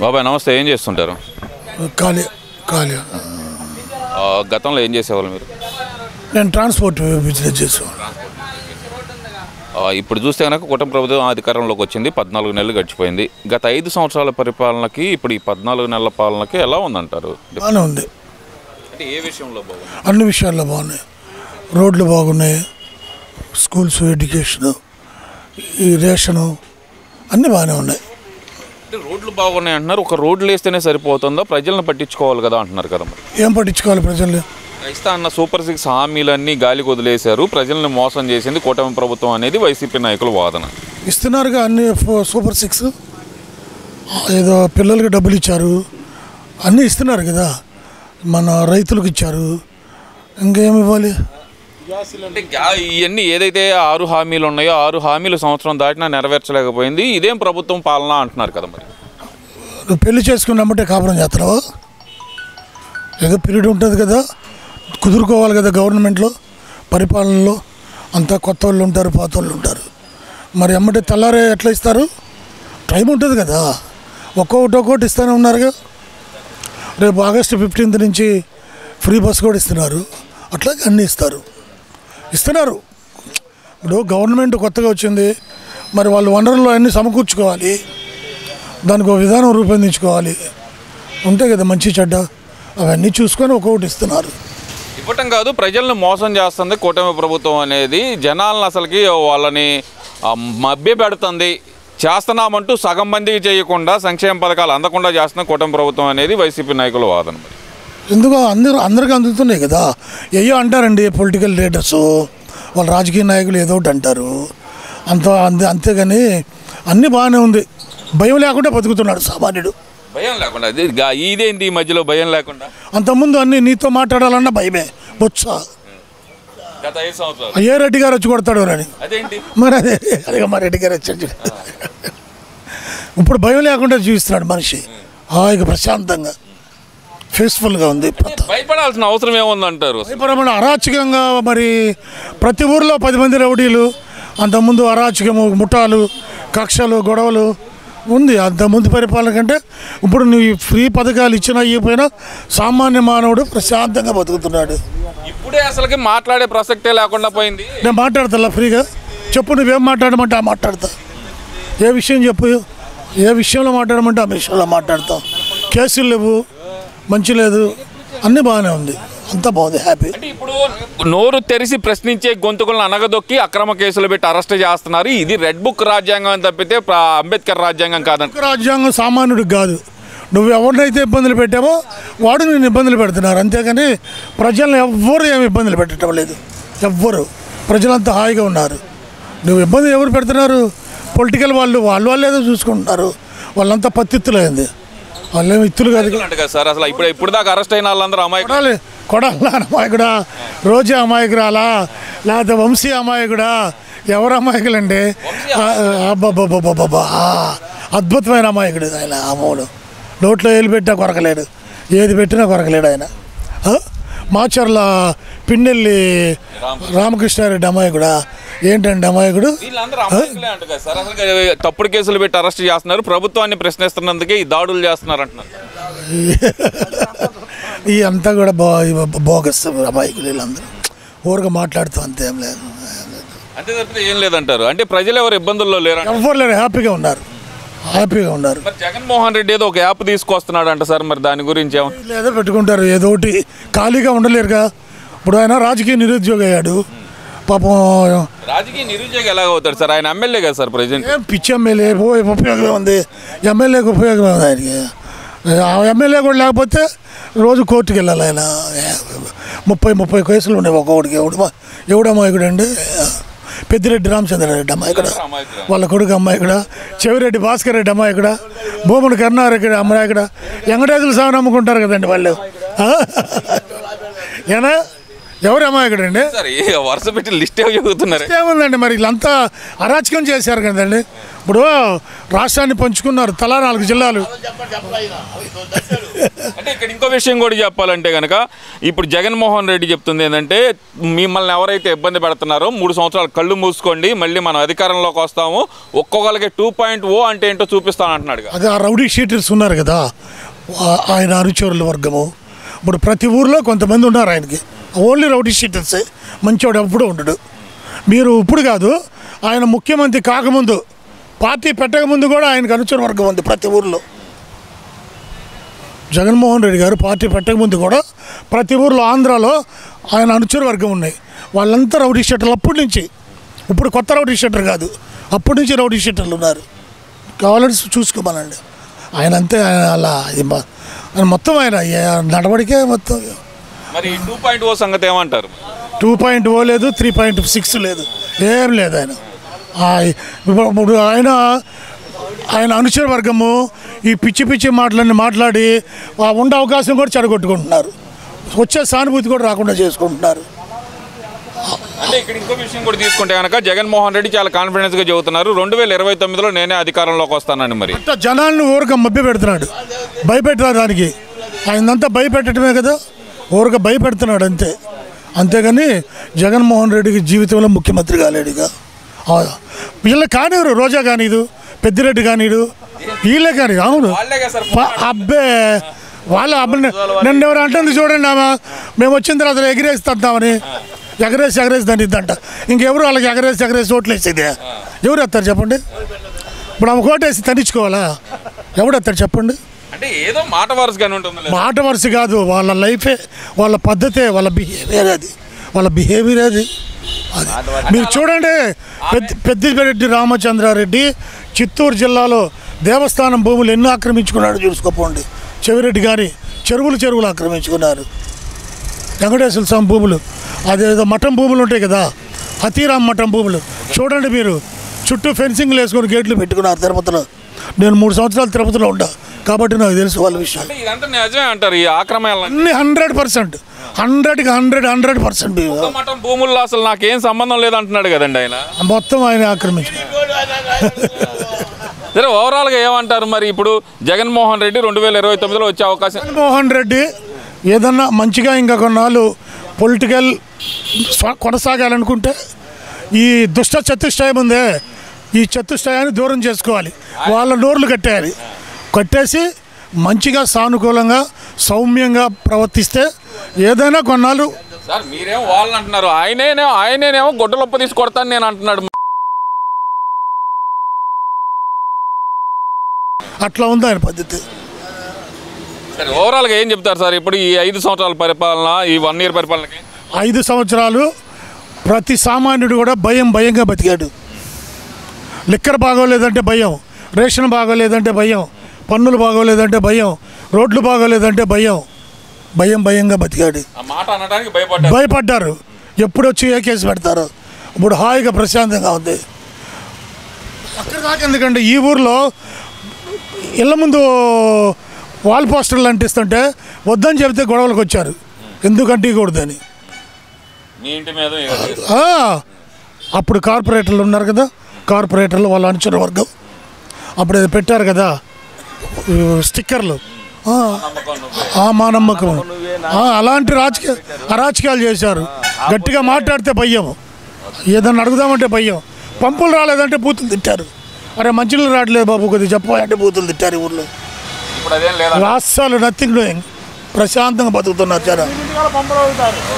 బాబాయ్ నమస్తే, ఏం చేస్తుంటారు? ఖాళీ. గతంలో ఏం చేసేవాళ్ళు మీరు? నేను ట్రాన్స్పోర్ట్ బిజినెస్ చేసేవాళ్ళు. ఇప్పుడు చూస్తే కనుక కూటమి ప్రభుత్వం అధికారంలోకి వచ్చింది, 14 నెలలు గడిచిపోయింది. గత 5 సంవత్సరాల పరిపాలనకి ఇప్పుడు ఈ 14 నెలల పాలనకి ఎలా ఉందంటారు? బాగానే ఉంది. అంటే ఏ విషయంలో బాగుంది? అన్ని విషయాల్లో బాగున్నాయి. రోడ్లు బాగున్నాయి, స్కూల్స్, ఎడ్యుకేషను, ఈ రేషను అన్నీ బాగానే ఉన్నాయి. అంటే రోడ్లు బాగున్నాయి అంటున్నారు. ఒక రోడ్లు వేస్తేనే సరిపోతుందా? ప్రజలను పట్టించుకోవాలి కదా అంటున్నారు కదా. మరి ఏం పట్టించుకోవాలి ప్రజలు? ఇస్తా అన్న సూపర్ 6 హామీలన్నీ గాలికి వదిలేశారు, ప్రజల్ని మోసం చేసింది కూటమి ప్రభుత్వం అనేది వైసీపీ నాయకుల వాదన. ఇస్తున్నారుగా అన్ని సూపర్ 6, ఏదో పిల్లలకి డబ్బులు ఇచ్చారు, అన్నీ ఇస్తున్నారు కదా. మన రైతులకు ఇచ్చారు, ఇంకేమి ఇవ్వాలి? అంటే ఇవన్నీ ఏదైతే 6 హామీలు ఉన్నాయో 6 హామీలు సంవత్సరం దాటినా నెరవేర్చలేకపోయింది. ఇదేం ప్రభుత్వం పాలన అంటున్నారు కదా. మరి నువ్వు పెళ్లి చేసుకున్నామంటే కాపురం చేస్తున్నావా? ఏదో పీరియడ్ ఉంటుంది కదా, కుదురుకోవాలి కదా. గవర్నమెంట్లో పరిపాలనలో అంతా కొత్త వాళ్ళు ఉంటారు, పాత వాళ్ళు ఉంటారు. మరి అమ్మటే తెల్లారే ఎట్లా ఇస్తారు? టైం ఉంటుంది కదా. ఒక్కొక్కటి ఇస్తూనే ఉన్నారుగా. రేపు ఆగస్టు 15 నుంచి ఫ్రీ బస్ కూడా ఇస్తున్నారు. అట్లాగే అన్నీ ఇస్తున్నారు. ఇప్పుడు గవర్నమెంట్ కొత్తగా వచ్చింది, మరి వాళ్ళు వనరులు అన్నీ సమకూర్చుకోవాలి, దానికి ఒక విధానం రూపొందించుకోవాలి. ఉంటే కదా మంచి చెడ్డ, అవన్నీ చూసుకొని ఒక్కొక్కటి ఇస్తున్నారు. ఇవ్వటం కాదు, ప్రజల్ని మోసం చేస్తుంది కూటమి ప్రభుత్వం అనేది. జనాలను అసలుకి వాళ్ళని మభ్య పెడుతుంది. చేస్తున్నామంటూ సగం మందికి చేయకుండా సంక్షేమ పథకాలు అందకుండా చేస్తున్న కూటమి ప్రభుత్వం అనేది వైసీపీ నాయకుల వాదన. ఎందుకు అందరికీ అందుతున్నాయి కదా. ఏయో అంటారండి పొలిటికల్ లీడర్స్, వాళ్ళ రాజకీయ నాయకులు ఏదో ఒకటి అంటారు, అంతేగాని అన్నీ బాగానే ఉంది. భయం లేకుండా బతుకుతున్నాడు సామాన్యుడు. భయం లేకుండా ఇదేంటి ఈ మధ్యలో భయం లేకుండా? అంతకుముందు అన్నీ నీతో మాట్లాడాలన్నా భయమే. బొత్స గత 5 సంవత్సరాలు ఏ రెడ్డి గారు వచ్చి కొడతాడు అని. అదేంటి మరి అదే మా రెడ్డి గారు వచ్చాడు. ఇప్పుడు భయం లేకుండా జీవిస్తున్నాడు మనిషి, హాయిగా ప్రశాంతంగా, పీస్ఫుల్గా ఉంది. భయపడాల్సిన అవసరం ఏముందంటారు? భయపడమని అరాచకంగా, మరి ప్రతి ఊర్లో 10 మంది రౌడీలు, అంతకుముందు అరాచకము, ముఠాలు, కక్షలు, గొడవలు ఉంది. అంతకుముందు పరిపాలన కంటే ఇప్పుడు నువ్వు ఫ్రీ పథకాలు ఇచ్చినా ఇవ్వకపోయినా సామాన్య మానవుడు ప్రశాంతంగా బతుకుతున్నాడు. ఇప్పుడే అసలుకి మాట్లాడే ప్రసక్తే లేకుండా పోయింది. నేను మాట్లాడతా ఫ్రీగా, చెప్పు నువ్వేం మాట్లాడమంటే ఆ మాట్లాడతా. ఏ విషయం చెప్పు, ఏ విషయంలో మాట్లాడమంటే ఆ విషయంలో మాట్లాడతాం. కేసులు లేవు, మంచి లేదు, అన్నీ బాగానే ఉంది, అంతా బాగుంది, హ్యాపీ. అంటే ఇప్పుడు నోరు తెరిచి ప్రశ్నించే గొంతుకులను అనగదొక్కి అక్రమ కేసులు పెట్టి అరెస్ట్ చేస్తున్నారు. ఇది రెడ్ బుక్ రాజ్యాంగం తప్పితే అంబేద్కర్ రాజ్యాంగం కాదండి. రాజ్యాంగం సామాన్యుడికి కాదు. నువ్వు ఎవరినైతే ఇబ్బందులు పెట్టావో వాడు నేను ఇబ్బందులు పెడుతున్నారు, అంతేగాని ప్రజలను ఎవ్వరు ఏమి ఇబ్బందులు పెట్టడం లేదు. ఎవ్వరు, ప్రజలంతా హాయిగా ఉన్నారు. నువ్వు ఇబ్బంది ఎవరు పెడుతున్నారు? పొలిటికల్ వాళ్ళు ఏదో చూసుకుంటున్నారు. వాళ్ళంతా పత్తిత్తులైంది, వాళ్ళేమి ఇత్తులు కాదు కదా సార్. అసలు ఇప్పుడు దాకా అరెస్ట్ అయిన వాళ్ళందరూ అమాయకులు. కొడాల అమాయకుడా, రోజా అమాయకురాలా, లేకపోతే వంశీ అమాయకుడా? ఎవరు అమాయకులండి? అబ్బాబ్బాబ్బాబ్బా, అద్భుతమైన అమాయకుడు ఆయన. అమ్మోడు నోట్లో ఏలు పెట్టినా కొరకలేడు, ఏది పెట్టినా కొరకలేడు ఆయన. మాచర్ల పిన్నెల్లి రామకృష్ణారెడ్డి అమాయకుడా? ఏంటండి అమాయకుడు? తప్పుడు కేసులు పెట్టి అరెస్ట్ చేస్తున్నారు, ప్రభుత్వాన్ని ప్రశ్నిస్తున్నందుకే ఈ దాడులు చేస్తున్నారు అంటున్నారు. ఈ అంతా కూడా బోగస్ అమాయకులు వీళ్ళందరూ. ఊరుగా మాట్లాడుతూ అంతే, ఏం లేదు, అంతే తప్పితే ఏం లేదంటారు. అంటే ప్రజలు ఎవరు ఇబ్బందుల్లో లేరు? ఎవరు లేరు, హ్యాపీగా ఉన్నారు. మరి జగన్మోహన్ రెడ్డి ఏదో ఒక యాప్ తీసుకొస్తున్నాడు అంట సార్, మరి దాని గురించి ఏదో పెట్టుకుంటారు, ఏదో ఒకటి. ఖాళీగా ఉండలేరుగా. ఇప్పుడు ఆయన రాజకీయ నిరుద్యోగి అయ్యాడు పాపం. రాజకీయ నిరుద్యోగి ఎలాగ అవుతాడు సార్? ఆయన ఎమ్మెల్యే కదా సార్ ప్రజెంట్. పిచ్చి ఎమ్మెల్యే, ఉపయోగమే ఉంది ఎమ్మెల్యేకి, ఉపయోగమే ఉంది ఆయనకి. ఎమ్మెల్యే కూడా లేకపోతే రోజు కోర్టుకు వెళ్ళాలి ఆయన. 30 కేసులు ఉన్నాయి ఒక్కొక్కడికి. ఎవడమ్మాయికుడు అండి? పెద్దిరెడ్డి రామచంద్రారెడ్డి అమ్మాయికుడ, వాళ్ళ కొడుకు అమ్మాయికుడ, చెవిరెడ్డి భాస్కర్ రెడ్డి అమ్మాయికుడ, భూముడు కరుణారెడ్డి అమ్మాయికుడ. వెంకటేశ్వర స్వామిని నమ్ముకుంటారు కదండి వాళ్ళు. ఏనా ఎవరు అమాయకుడండి? సార్ వరుస పెట్టి లిస్ట్ చెబుతున్నారు. ఏముందండి మరి వీళ్ళంతా అరాచకం చేశారు కదండి. ఇప్పుడు రాష్ట్రాన్ని పంచుకున్నారు, తలా 4 జిల్లాలు. అంటే ఇక్కడ ఇంకో విషయం కూడా చెప్పాలంటే కనుక ఇప్పుడు జగన్మోహన్ రెడ్డి చెప్తుంది ఏంటంటే మిమ్మల్ని ఎవరైతే ఇబ్బంది పెడుతున్నారో 3 సంవత్సరాలు కళ్ళు మూసుకోండి, మళ్ళీ మనం అధికారంలోకి వస్తాము, ఒక్కొక్కరికి 2.0 అంటే ఏంటో చూపిస్తాను అంటున్నాడు. అదే ఆ రౌడీ షీటర్స్ ఉన్నారు కదా, ఆయన అనుచరుల వర్గము. ఇప్పుడు ప్రతి ఊర్లో కొంతమంది ఉన్నారు ఆయనకి, ఓన్లీ రౌడీ షీటర్సే. మంచివాడు ఎప్పుడూ ఉండడు. మీరు ఇప్పుడు కాదు, ఆయన ముఖ్యమంత్రి కాకముందు, పార్టీ పెట్టకముందు కూడా ఆయనకు అనుచర వర్గం ఉంది ప్రతి ఊర్లో. జగన్మోహన్ రెడ్డి గారు పార్టీ పెట్టకముందు కూడా ప్రతి ఊర్లో ఆంధ్రాలో ఆయన అనుచర వర్గం ఉన్నాయి. వాళ్ళంతా రౌడీ షీటర్లు అప్పటి నుంచి. ఇప్పుడు కొత్త రౌడీ షీటర్ కాదు, అప్పటి నుంచి రౌడీ షీటర్లు ఉన్నారు. కావాలని చూసుకోమనండి. ఆయన అంతే, ఆయన అలా ఆయన మొత్తం ఆయన నడవడికే మొత్తం. మరి 2.0 సంగతి ఏమంటారు? 2.0 లేదు, 3.6 లేదు, ఏం లేదు. ఆయన ఇప్పుడు ఆయన అనుచర వర్గము ఈ పిచ్చి పిచ్చి మాటలన్నీ మాట్లాడి ఉండే అవకాశం కూడా చెడగొట్టుకుంటున్నారు. వచ్చే సానుభూతి కూడా రాకుండా చేసుకుంటున్నారు. అంటే ఇక్కడ ఇంకో విషయం కూడా తీసుకుంటే కనుక జగన్మోహన్ రెడ్డి చాలా కాన్ఫిడెన్స్గా చెబుతున్నారు 2029లో నేనే అధికారంలోకి వస్తానని. మరి జనాలను ఊరక మభ్య పెడుతున్నాడు, భయపెట్టారు. దానికి ఆయనంతా భయపెట్టడమే కదా, ఊరక భయపెడుతున్నాడు అంతే. అంతేగాని జగన్మోహన్ రెడ్డికి జీవితంలో ముఖ్యమంత్రి కాలేడుగా. వీళ్ళ కానివ్వరు, రోజా కానీదు, పెద్దిరెడ్డి కానీడు, వీళ్ళే కానీ. అవును అబ్బే, వాళ్ళ నన్ను ఎవరు అంటుంది చూడండి, ఆమె మేము వచ్చిన తర్వాత ఎగిరేస్తామని, ఎగరేసి దాన్ని ఇద్దంట. ఇంకెవరు వాళ్ళకి ఎగరేసి ఓట్లు వేసేది? ఎవరు వస్తారు చెప్పండి? ఇప్పుడు ఆమె ఓటేసి తనిచ్చుకోవాలా? ఎవడు వస్తారు చెప్పండి? అంటే ఏదో మాట వరుసగానే ఉంటుంది. మాట వరుస కాదు, వాళ్ళ లైఫే, వాళ్ళ పద్ధతే, వాళ్ళ బిహేవియర్ అది, వాళ్ళ బిహేవియర్ అది. మీరు చూడండి, పెద్దిరెడ్డి రామచంద్రారెడ్డి చిత్తూరు జిల్లాలో దేవస్థానం భూములు ఎన్ని ఆక్రమించుకున్నాడు చూసుకోపోండి. చెవిరెడ్డి కానీ చెరువులు ఆక్రమించుకున్నారు. వెంకటేశ్వర స్వామి భూములు, అదేదో మఠం భూములు ఉంటాయి కదా, హతీరామ్ మఠం భూములు చూడండి మీరు. చుట్టూ ఫెన్సింగ్లు వేసుకొని గేట్లు పెట్టుకున్నారు తిరుపతిలో. నేను 3 సంవత్సరాలు తిరుపతిలో ఉంటా కాబట్టి నాకు తెలుసు వాళ్ళ విషయాలు. ఇదంతా నిజమే అంటారు ఈ ఆక్రమణ అన్ని 100%, 100% మఠం భూముల్లో అసలు నాకేం సంబంధం లేదంటున్నాడు కదండి ఆయన. మొత్తం ఆయన ఆక్రమించారు. సరే, ఓవరాల్గా ఏమంటారు మరి? ఇప్పుడు జగన్మోహన్ రెడ్డి 2029లో వచ్చే అవకాశం. జగన్మోహన్ రెడ్డి ఏదన్నా మంచిగా ఇంకా కొన్నాళ్ళు పొలిటికల్ కొనసాగాలనుకుంటే ఈ దుష్ట చతుష్టయం ఉందే, ఈ చతుష్టయాన్ని దూరం చేసుకోవాలి. వాళ్ళ నోర్లు కట్టేసి మంచిగా సానుకూలంగా సౌమ్యంగా ప్రవర్తిస్తే ఏదైనా కొన్నాళ్ళు. సార్ మీరేమో వాళ్ళని అంటున్నారు, ఆయనేనేమో గొడ్డలొప్ప తీసి కొడతాను నేను అంటున్నాడు. అట్లా ఉంది ఆయన పద్ధతి. సరే, ఓవరాల్గా ఏం చెప్తారు సార్ ఇప్పుడు ఈ 5 సంవత్సరాల పరిపాలన, ఈ 1 ఇయర్ పరిపాలనకి? 5 సంవత్సరాలు ప్రతి సామాన్యుడు కూడా భయంగా బతికాడు. లిక్కర్ బాగోలేదంటే భయం, రేషన్ బాగోలేదంటే భయం, పన్నులు బాగోలేదంటే భయం, రోడ్లు బాగోలేదంటే భయంగా బతికాడు. భయపడ్డారు. ఎప్పుడు వచ్చి ఏ కేసు పెడతారు? ఇప్పుడు హాయిగా ప్రశాంతంగా ఉంది. అక్కడ దాకా ఎందుకంటే ఈ ఊర్లో ఇళ్ళ ముందు వాల్ పోస్టర్లు అంటిస్తుంటే వద్దని చెబితే గొడవలకు వచ్చారు, ఎందుకంటే కూడదని. అప్పుడు కార్పొరేటర్లు ఉన్నారు కదా, కార్పొరేటర్లు వాళ్ళ అనుచర వర్గం అప్పుడు ఏదో పెట్టారు కదా స్టిక్కర్లు, మా నమ్మకం. అలాంటి అరాచకాలు చేశారు. గట్టిగా మాట్లాడితే భయం, ఏదన్నా అడుగుదామంటే భయం. పంపులు రాలేదంటే బూతులు తిట్టారు. అరే మంచినీళ్ళు రావట్లేదు బాబు కొద్దిగా చెప్పాలంటే బూతులు తిట్టారు ఈ ఊళ్ళో. అస్సలు నథింగ్ డూయింగ్, ప్రశాంతంగా బతుకుతున్నారు జనం.